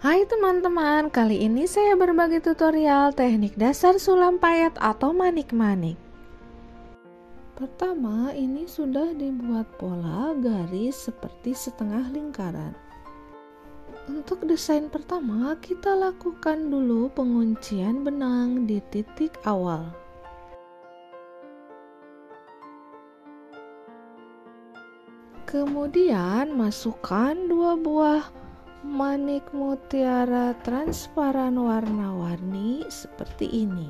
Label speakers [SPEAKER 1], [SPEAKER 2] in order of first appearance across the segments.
[SPEAKER 1] Hai teman-teman, kali ini saya berbagi tutorial teknik dasar sulam payet atau manik-manik. Pertama, ini sudah dibuat pola garis seperti setengah lingkaran. Untuk desain pertama, kita lakukan dulu penguncian benang di titik awal. Kemudian masukkan 2 buah manik mutiara transparan warna-warni seperti ini.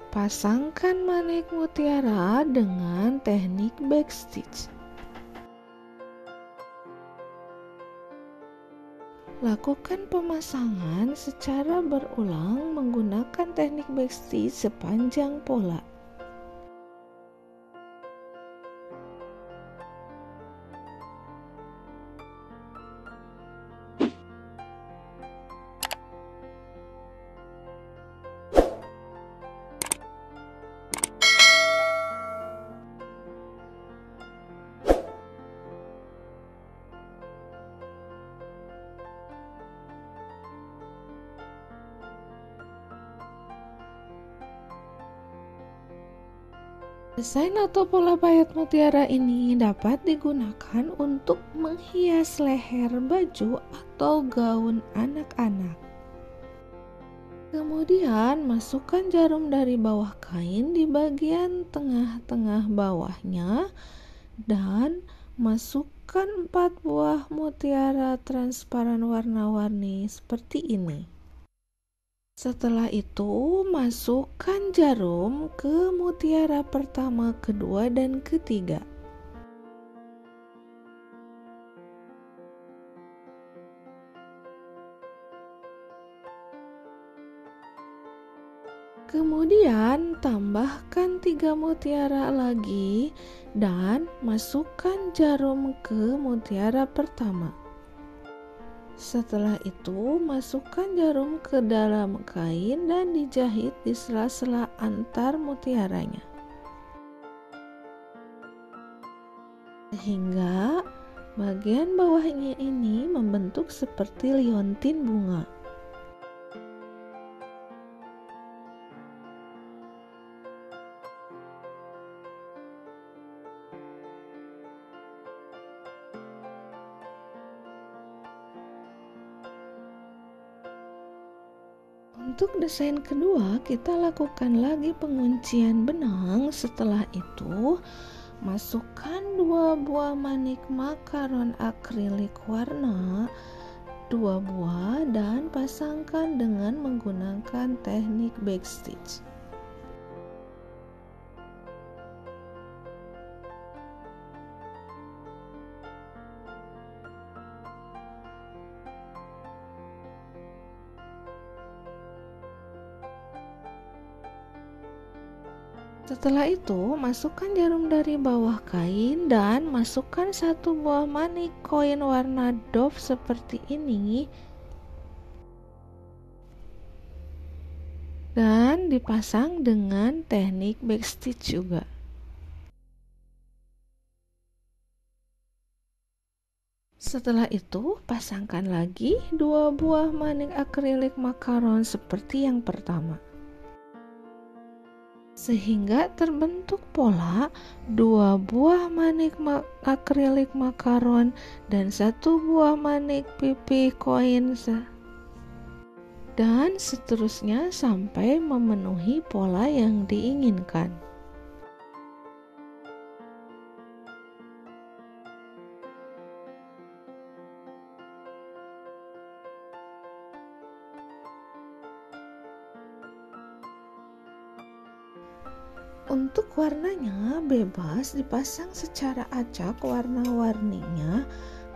[SPEAKER 1] Pasangkan manik mutiara dengan teknik backstitch. Lakukan pemasangan secara berulang menggunakan teknik backstitch sepanjang pola. Desain atau pola payet mutiara ini dapat digunakan untuk menghias leher baju atau gaun anak-anak. Kemudian masukkan jarum dari bawah kain di bagian tengah-tengah bawahnya dan masukkan 4 buah mutiara transparan warna-warni seperti ini. Setelah itu, masukkan jarum ke mutiara pertama, kedua, dan ketiga. Kemudian, tambahkan 3 mutiara lagi dan masukkan jarum ke mutiara pertama. Setelah itu, masukkan jarum ke dalam kain dan dijahit di sela-sela antar mutiaranya. Sehingga bagian bawahnya ini membentuk seperti liontin bunga. Untuk desain kedua, kita lakukan lagi penguncian benang. Setelah itu, masukkan 2 buah manik makaron akrilik warna 2 buah dan pasangkan dengan menggunakan teknik backstitch. Setelah itu, masukkan jarum dari bawah kain dan masukkan 1 buah manik koin warna doff seperti ini dan dipasang dengan teknik backstitch juga. Setelah itu, pasangkan lagi 2 buah manik akrilik makaron seperti yang pertama. Sehingga terbentuk pola 2 buah manik akrilik makaron dan 1 buah manik pipi koin dan seterusnya sampai memenuhi pola yang diinginkan. Untuk warnanya bebas dipasang secara acak warna-warninya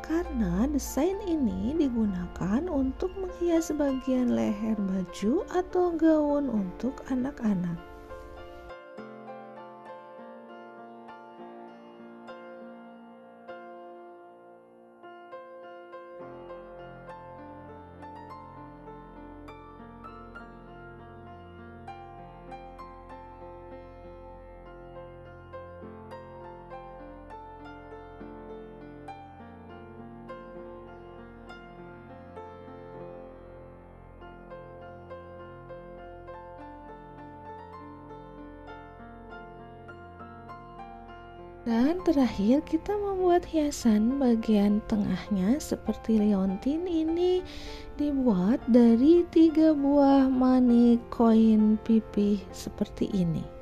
[SPEAKER 1] karena desain ini digunakan untuk menghias bagian leher baju atau gaun untuk anak-anak. Dan terakhir kita membuat hiasan bagian tengahnya seperti liontin. Ini dibuat dari 3 buah money koin pipih seperti ini.